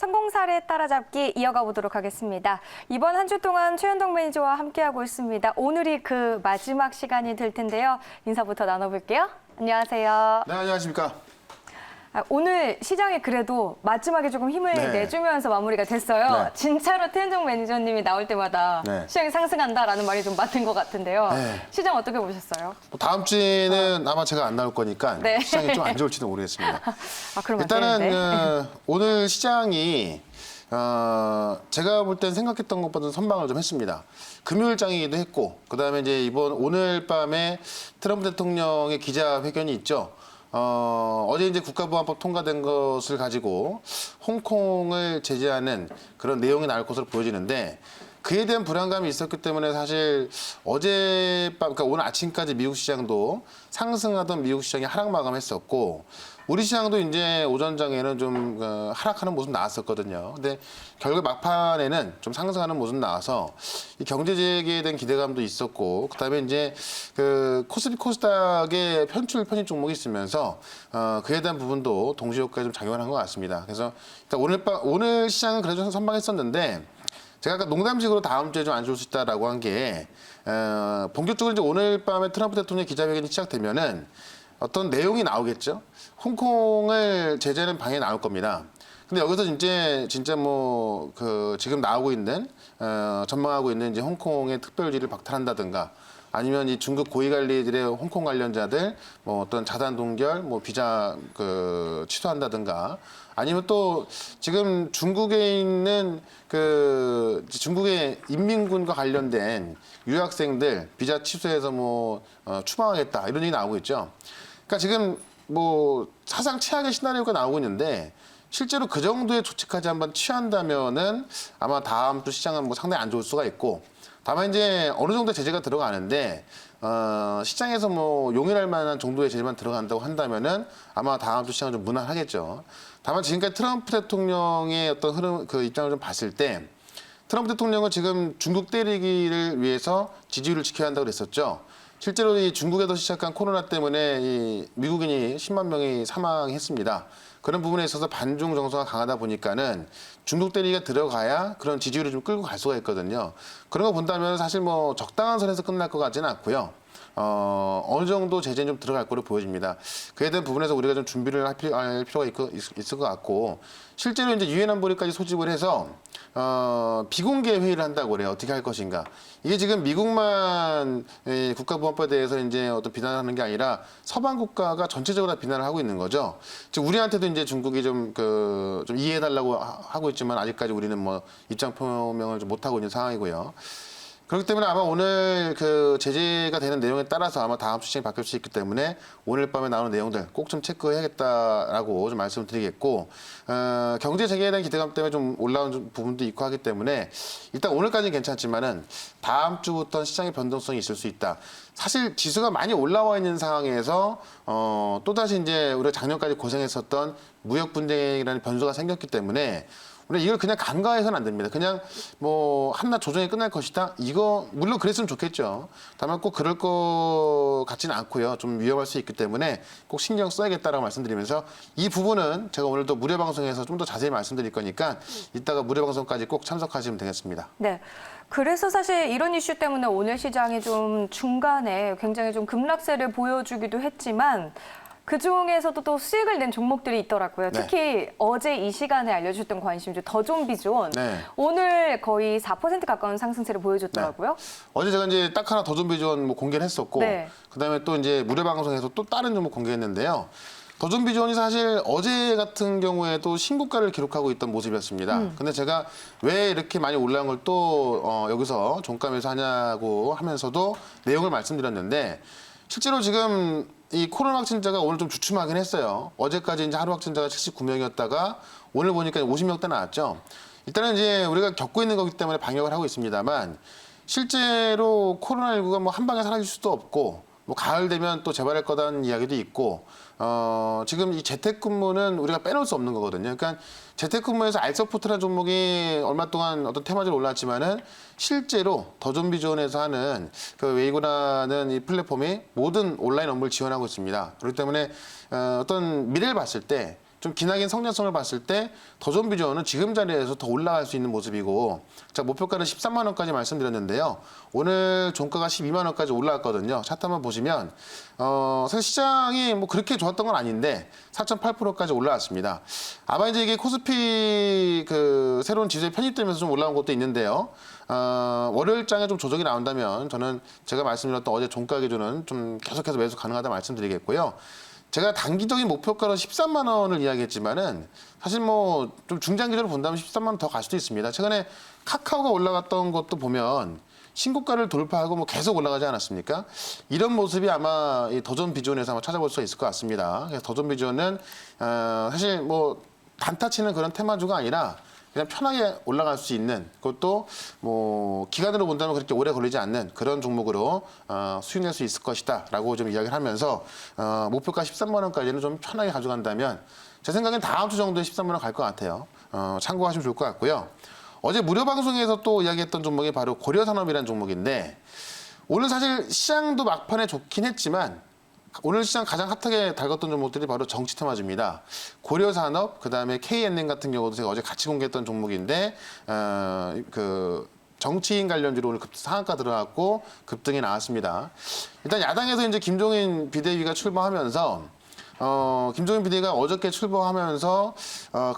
성공 사례 따라잡기 이어가 보도록 하겠습니다. 이번 한 주 동안 최현동 매니저와 함께하고 있습니다. 오늘이 그 마지막 시간이 될 텐데요. 인사부터 나눠볼게요. 안녕하세요. 네, 안녕하십니까. 오늘 시장이 그래도 마지막에 조금 힘을 내주면서 마무리가 됐어요. 네. 진짜로 최현동 매니저님이 나올 때마다 시장이 상승한다라는 말이 좀 맞는 것 같은데요. 시장 어떻게 보셨어요? 다음 주에는 아마 제가 안 나올 거니까 시장이 좀 안 좋을지도 모르겠습니다. 그럼 일단은 오늘 시장이 제가 볼 땐 생각했던 것보다 선방을 좀 했습니다. 금요일장이기도 했고, 그다음에 이제 오늘 밤에 트럼프 대통령의 기자회견이 있죠. 어제 이제 국가보안법 통과된 것을 가지고 홍콩을 제재하는 그런 내용이 나올 것으로 보여지는데, 그에 대한 불안감이 있었기 때문에 사실 어젯밤, 그러니까 오늘 아침까지 미국 시장도 상승하던 미국 시장이 하락 마감했었고, 우리 시장도 이제 오전장에는 좀 하락하는 모습 나왔었거든요. 근데 결국 막판에는 좀 상승하는 모습 나와서 이 경제 재개에 대한 기대감도 있었고, 그다음에 이제 그 코스피 코스닥의 편입 종목이 있으면서 그에 대한 부분도 동시 효과에 좀 작용을 한 것 같습니다. 그래서 일단 오늘 시장은 그래도 좀 선방했었는데, 제가 아까 농담식으로 다음 주에 좀 안 좋을 수 있다라고 한 게, 본격적으로 이제 오늘 밤에 트럼프 대통령 기자회견이 시작되면은 어떤 내용이 나오겠죠. 홍콩을 제재하는 방향이 나올 겁니다. 근데 여기서 이제 진짜 지금 나오고 있는 전망하고 있는 이제 홍콩의 특별지를 박탈한다든가, 아니면 이 중국 고위관리들의 홍콩 관련자들 어떤 자산 동결, 비자 취소한다든가, 아니면 또 지금 중국에 있는 중국의 인민군과 관련된 유학생들 비자 취소해서 추방하겠다 이런 얘기 나오고 있죠. 그러니까 지금 사상 최악의 시나리오가 나오고 있는데, 실제로 그 정도의 조치까지 한번 취한다면은 아마 다음 주 시장은 상당히 안 좋을 수가 있고, 다만 이제 어느 정도 제재가 들어가는데 시장에서 용인할 만한 정도의 제재만 들어간다고 한다면은 아마 다음 주 시장은 좀 무난하겠죠. 다만 지금까지 트럼프 대통령의 어떤 흐름, 그 입장을 좀 봤을 때, 트럼프 대통령은 지금 중국 때리기를 위해서 지지율을 지켜야 한다고 그랬었죠. 실제로 이 중국에서 시작한 코로나 때문에 이 미국인이 10만 명이 사망했습니다. 그런 부분에 있어서 반중 정서가 강하다 보니까는 중국 때리기가 들어가야 그런 지지율을 좀 끌고 갈 수가 있거든요. 그런 거 본다면 사실 적당한 선에서 끝날 것 같지는 않고요. 어느 정도 제재는 좀 들어갈 거로 보여집니다. 그에 대한 부분에서 우리가 좀 준비를 할 필요가 있을 것 같고, 실제로 이제 유엔 안보리까지 소집을 해서 비공개 회의를 한다고 그래요. 어떻게 할 것인가. 이게 지금 미국만 국가보안법에 대해서 이제 어떤 비난하는 게 아니라 서방 국가가 전체적으로 다 비난을 하고 있는 거죠. 즉 우리한테도 이제 중국이 좀 이해해달라고 하고 있지만, 아직까지 우리는 입장 표명을 좀 못하고 있는 상황이고요. 그렇기 때문에 아마 오늘 제재가 되는 내용에 따라서 아마 다음 주 시장이 바뀔 수 있기 때문에 오늘 밤에 나오는 내용들 꼭 좀 체크해야겠다라고 좀 말씀을 드리겠고, 경제 재개에 대한 기대감 때문에 좀 올라온 부분도 있고 하기 때문에 일단 오늘까지는 괜찮지만은 다음 주부터 시장의 변동성이 있을 수 있다. 사실 지수가 많이 올라와 있는 상황에서 또다시 이제 우리가 작년까지 고생했었던 무역 분쟁이라는 변수가 생겼기 때문에 우리가 이걸 그냥 간과해서는 안 됩니다. 그냥 한낱 조정이 끝날 것이다. 이거 물론 그랬으면 좋겠죠. 다만 꼭 그럴 것 같지는 않고요. 좀 위험할 수 있기 때문에 꼭 신경 써야겠다라고 말씀드리면서, 이 부분은 제가 오늘도 무료 방송에서 좀 더 자세히 말씀드릴 거니까 이따가 무료 방송까지 꼭 참석하시면 되겠습니다. 네. 그래서 사실 이런 이슈 때문에 오늘 시장이 좀 중간에 굉장히 좀 급락세를 보여주기도 했지만, 그중에서도 또 수익을 낸 종목들이 있더라고요. 특히 어제 이 시간에 알려주셨던 관심주 더존비존. 오늘 거의 4% 가까운 상승세를 보여줬더라고요. 어제 제가 이제 딱 하나 더존비존 공개를 했었고, 그다음에 또 이제 무료 방송에서 또 다른 종목 공개했는데요. 더존비존이 사실 어제 같은 경우에도 신고가를 기록하고 있던 모습이었습니다. 근데 제가 왜 이렇게 많이 올라온 걸 또 여기서 종가에서 하냐고 하면서도 내용을 말씀드렸는데, 실제로 지금 이 코로나 확진자가 오늘 좀 주춤하긴 했어요. 어제까지 이제 하루 확진자가 79명이었다가 오늘 보니까 50명대 나왔죠. 일단은 이제 우리가 겪고 있는 거기 때문에 방역을 하고 있습니다만, 실제로 코로나19가 한 방에 사라질 수도 없고, 가을 되면 또 재발할 거다는 이야기도 있고, 지금 이 재택근무는 우리가 빼놓을 수 없는 거거든요. 그러니까 재택근무에서 알서포트라는 종목이 얼마 동안 어떤 테마주로 올랐지만은 실제로 더존비존에서 하는 웨이고라는 이 플랫폼이 모든 온라인 업무를 지원하고 있습니다. 그렇기 때문에 어떤 미래를 봤을 때 좀 기나긴 성장성을 봤을 때 더존 비전은 지금 자리에서 더 올라갈 수 있는 모습이고, 자, 목표가는 13만 원까지 말씀드렸는데요. 오늘 종가가 12만 원까지 올라왔거든요. 차트 한번 보시면 사실 시장이 뭐 그렇게 좋았던 건 아닌데 4.8%까지 올라왔습니다. 아마 이제 이게 코스피 그 새로운 지수에 편입되면서 좀 올라온 것도 있는데요. 월요일장에 좀 조정이 나온다면 저는 제가 말씀드렸던 어제 종가 기준은 좀 계속해서 매수 가능하다 말씀드리겠고요. 제가 단기적인 목표가로 13만 원을 이야기했지만은 사실 뭐 좀 중장기적으로 본다면 13만 원 더 갈 수도 있습니다. 최근에 카카오가 올라갔던 것도 보면 신고가를 돌파하고 뭐 계속 올라가지 않았습니까? 이런 모습이 아마 이 더존 비전에서 아마 찾아볼 수 있을 것 같습니다. 그래서 더존 비전은 사실 뭐 단타치는 그런 테마주가 아니라 그냥 편하게 올라갈 수 있는, 그것도 뭐 기간으로 본다면 그렇게 오래 걸리지 않는 그런 종목으로 수익 낼 수 있을 것이다라고 좀 이야기를 하면서 목표가 13만 원까지는 좀 편하게 가져간다면 제 생각엔 다음 주 정도에 13만 원 갈 것 같아요. 참고하시면 좋을 것 같고요. 어제 무료 방송에서 또 이야기했던 종목이 바로 고려산업이라는 종목인데, 오늘 사실 시장도 막판에 좋긴 했지만 오늘 시장 가장 핫하게 달궜던 종목들이 바로 정치 테마주입니다. 고려산업, 그다음에 KNN 같은 경우도 제가 어제 같이 공개했던 종목인데 그 정치인 관련주로 오늘 상한가 들어갔고 급등이 나왔습니다. 일단 야당에서 이제 김종인 비대위가 출범하면서 김종인 비대위가 어저께 출범하면서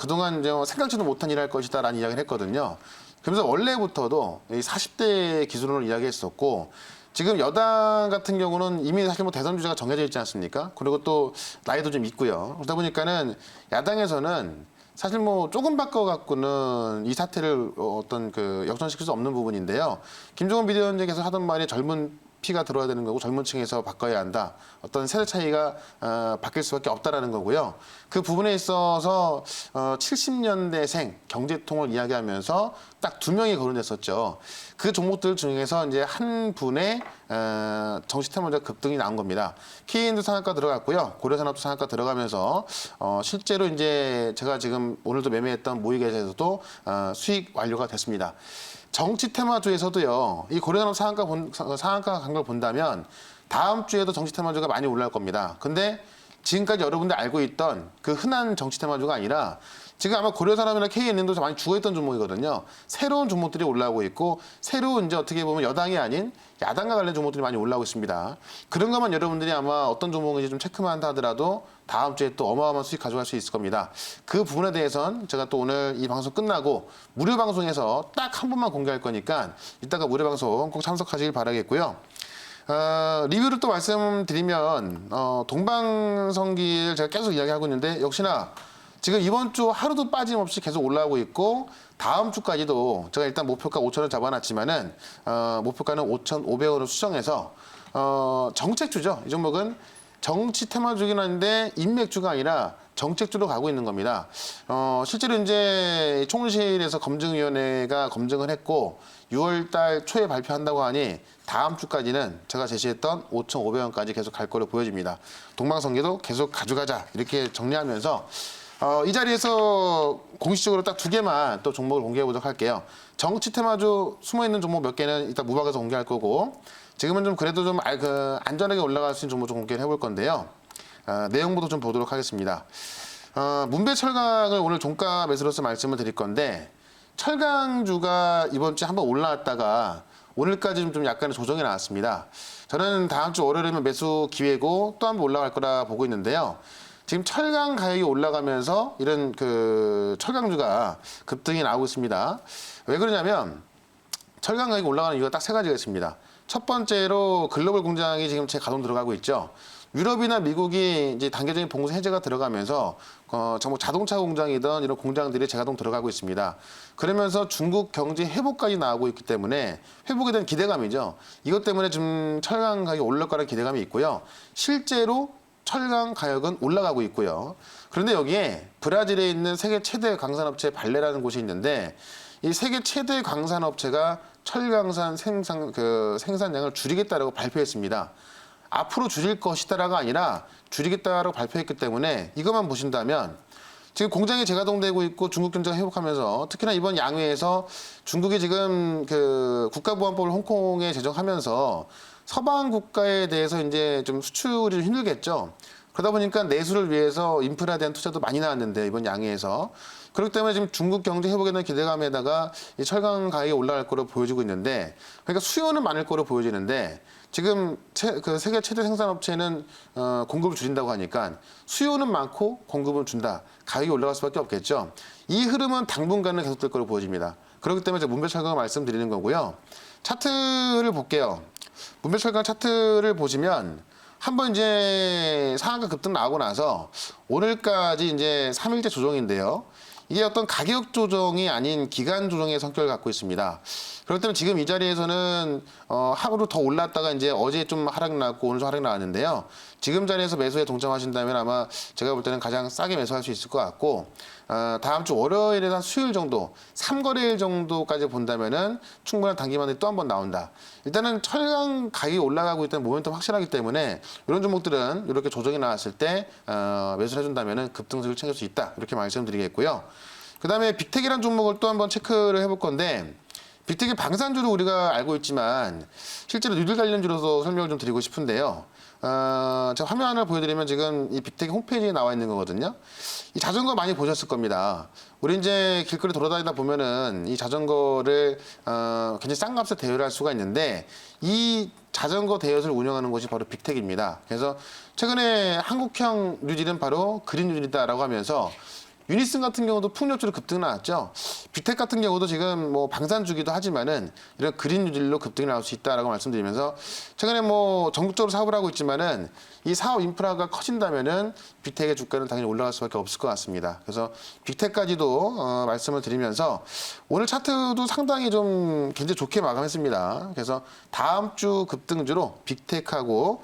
그동안 이제 생각지도 못한 일을 할 것이다라는 이야기를 했거든요. 그래서 원래부터도 이 40대 기준으로 이야기했었고, 지금 여당 같은 경우는 이미 사실 뭐 대선 주자가 정해져 있지 않습니까? 그리고 또 나이도 좀 있고요. 그러다 보니까는 야당에서는 사실 뭐 조금 바꿔갖고는 이 사태를 어떤 그 역전시킬 수 없는 부분인데요. 김종인 비대위원장께서 하던 말이 젊은 피가 들어야 되는 거고 젊은 층에서 바꿔야 한다. 어떤 세대 차이가 바뀔 수밖에 없다라는 거고요. 그 부분에 있어서 70년대생 경제통을 이야기하면서 딱 2명이 거론됐었죠. 그 종목들 중에서 이제 한 분의 정치 테마주가 급등이 나온 겁니다. KN도 상한가 들어갔고요. 고려산업도 상한가 들어가면서 실제로 이제 제가 지금 오늘도 매매했던 모의계좌에서도 수익 완료가 됐습니다. 정치 테마주에서도요, 이 고려산업 상한가 간 걸 본다면 다음 주에도 정치 테마주가 많이 올라올 겁니다. 근데 지금까지 여러분들 알고 있던 그 흔한 정치 테마주가 아니라 지금 아마 고려산업이나 KNN도 많이 죽어있던 종목이거든요. 새로운 종목들이 올라오고 있고, 새로운 이제 어떻게 보면 여당이 아닌 야당과 관련 종목들이 많이 올라오고 있습니다. 그런 것만 여러분들이 아마 어떤 종목인지 좀 체크만 한다 하더라도 다음 주에 또 어마어마한 수익 가져갈 수 있을 겁니다. 그 부분에 대해서는 제가 또 오늘 이 방송 끝나고 무료 방송에서 딱 한 번만 공개할 거니까 이따가 무료 방송 꼭 참석하시길 바라겠고요. 리뷰를 또 말씀드리면 동방성기를 제가 계속 이야기하고 있는데, 역시나 지금 이번 주 하루도 빠짐없이 계속 올라오고 있고, 다음 주까지도 제가 일단 목표가 5,000원 잡아놨지만은 목표가는 5,500원을 수정해서 정책주죠. 이 종목은 정치 테마주긴 한데 인맥주가 아니라 정책주로 가고 있는 겁니다. 실제로 이제 총실에서 검증위원회가 검증을 했고 6월 달 초에 발표한다고 하니 다음 주까지는 제가 제시했던 5,500원까지 계속 갈 거로 보여집니다. 동방성기도 계속 가져가자 이렇게 정리하면서 이 자리에서 공식적으로 딱 2개만 또 종목을 공개해 보도록 할게요. 정치 테마주 숨어있는 종목 몇 개는 이따 무박에서 공개할 거고, 지금은 좀 그래도 좀 안전하게 올라갈 수 있는 종목 좀 공개를 해볼 건데요. 내용부터 좀 보도록 하겠습니다. 문배철강을 오늘 종가 매수로서 말씀을 드릴 건데, 철강주가 이번 주에 한번 올라왔다가 오늘까지 좀 약간의 조정이 나왔습니다. 저는 다음 주 월요일이면 매수 기회고 또 한번 올라갈 거라 보고 있는데요. 지금 철강 가격이 올라가면서 이런 그 철강주가 급등이 나오고 있습니다. 왜 그러냐면 철강 가격이 올라가는 이유가 딱 3가지가 있습니다. 첫 번째로 글로벌 공장이 지금 재가동 들어가고 있죠. 유럽이나 미국이 이제 단계적인 봉쇄 해제가 들어가면서 정말 자동차 공장이든 이런 공장들이 재가동 들어가고 있습니다. 그러면서 중국 경제 회복까지 나오고 있기 때문에 회복에 대한 기대감이죠. 이것 때문에 지금 철강 가격이 올라갈 거라는 기대감이 있고요. 실제로 철강 가격은 올라가고 있고요. 그런데 여기에 브라질에 있는 세계 최대 광산업체 발레라는 곳이 있는데, 이 세계 최대 광산업체가 철강산 생산량을 줄이겠다라고 발표했습니다. 앞으로 줄일 것이다라가 아니라 줄이겠다라고 발표했기 때문에 이것만 보신다면 지금 공장이 재가동되고 있고 중국 경제가 회복하면서, 특히나 이번 양회에서 중국이 지금 그 국가보안법을 홍콩에 제정하면서 서방 국가에 대해서 이제 좀 수출이 힘들겠죠. 그러다 보니까 내수를 위해서 인프라에 대한 투자도 많이 나왔는데 이번 양해에서 그렇기 때문에 지금 중국 경제 회복에 대한 기대감에다가 이 철강 가격이 올라갈 거로 보여지고 있는데 그러니까 수요는 많을 거로 보여지는데 지금 그 세계 최대 생산업체는 공급을 줄인다고 하니까 수요는 많고 공급은 준다. 가격이 올라갈 수밖에 없겠죠. 이 흐름은 당분간은 계속될 거로 보여집니다. 그렇기 때문에 제가 문배철강을 말씀드리는 거고요. 차트를 볼게요. 문배철강 차트를 보시면 한번 이제 상한가 급등 나오고 나서 오늘까지 이제 3일째 조정인데요. 이게 어떤 가격 조정이 아닌 기간 조정의 성격을 갖고 있습니다. 그렇기 때문에 지금 이 자리에서는 하루 더 올랐다가 이제 어제 좀 하락 나왔고 오늘 좀 하락 나왔는데요. 지금 자리에서 매수에 동참하신다면 아마 제가 볼 때는 가장 싸게 매수할 수 있을 것 같고 다음 주 월요일에 한 수요일 정도, 3거래일 정도까지 본다면은 충분한 단기만에 또 한 번 나온다. 일단은 철강 가격이 올라가고 있다는 모멘텀 확실하기 때문에 이런 종목들은 이렇게 조정이 나왔을 때 매수를 해준다면은 급등수를 챙길 수 있다. 이렇게 말씀드리겠고요. 그다음에 빅텍이라는 종목을 또 한번 체크를 해볼 건데 빅텍이 방산주로 우리가 알고 있지만 실제로 뉴딜 관련주로서 설명을 좀 드리고 싶은데요. 제가 화면 하나 보여드리면 지금 이 빅텍 홈페이지에 나와 있는 거거든요. 이 자전거 많이 보셨을 겁니다. 우리 이제 길거리 돌아다니다 보면은 이 자전거를 굉장히 싼 값에 대여를 할 수가 있는데 이 자전거 대여를 운영하는 곳이 바로 빅텍입니다. 그래서 최근에 한국형 뉴딜은 바로 그린 뉴딜이다라고 하면서 유니슨 같은 경우도 풍력주로 급등 나왔죠. 빅텍 같은 경우도 지금 뭐 방산주기도 하지만은 이런 그린 뉴딜로 급등이 나올 수 있다라고 말씀드리면서 최근에 뭐 전국적으로 사업을 하고 있지만은 이 사업 인프라가 커진다면은 빅텍의 주가는 당연히 올라갈 수밖에 없을 것 같습니다. 그래서 빅텍까지도 말씀을 드리면서 오늘 차트도 상당히 좀 굉장히 좋게 마감했습니다. 그래서 다음 주 급등주로 빅텍하고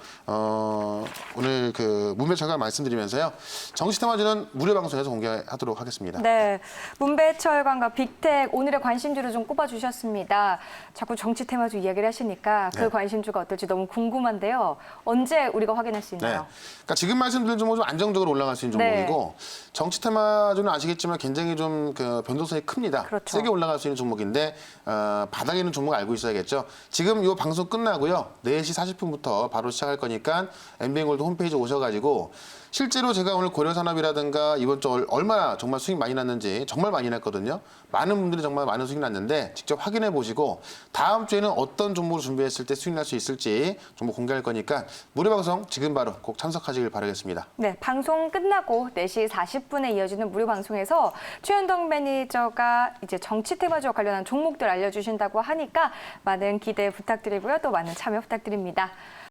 오늘 그 문배철강 말씀드리면서요. 정시테마주는 무료 방송에서 공개하도록 하겠습니다. 네, 문배철강과 빅텍 오늘의 관심주를 좀 꼽아주셨습니다. 자꾸 정치 테마주 이야기를 하시니까 그 네. 관심주가 어떨지 너무 궁금한데요. 언제 우리가 확인할 수 있나요? 네. 그러니까 지금 말씀드린 종목은 좀 안정적으로 올라갈 수 있는 네. 종목이고 정치 테마주는 아시겠지만 굉장히 좀 그 변동성이 큽니다. 그렇죠. 세게 올라갈 수 있는 종목인데 바닥에 있는 종목을 알고 있어야겠죠. 지금 이 방송 끝나고요. 4시 40분부터 바로 시작할 거니까 MBN골드 홈페이지 오셔가지고 실제로 제가 오늘 고려산업이라든가 이번 주 얼마나 정말 수익 많이 났는지 정말 많이 났거든요. 많은 분들이 정말 많은 수익 났는데 직접 확인해 보시고 다음 주에는 어떤 종목을 준비했을 때 수익 날 수 있을지 정보 공개할 거니까 무료 방송 지금 바로 꼭 참석하시길 바라겠습니다. 네, 방송 끝나고 4시 40분에 이어지는 무료 방송에서 최현동 매니저가 이제 정치 테마주와 관련한 종목들 알려주신다고 하니까 많은 기대 부탁드리고요. 또 많은 참여 부탁드립니다.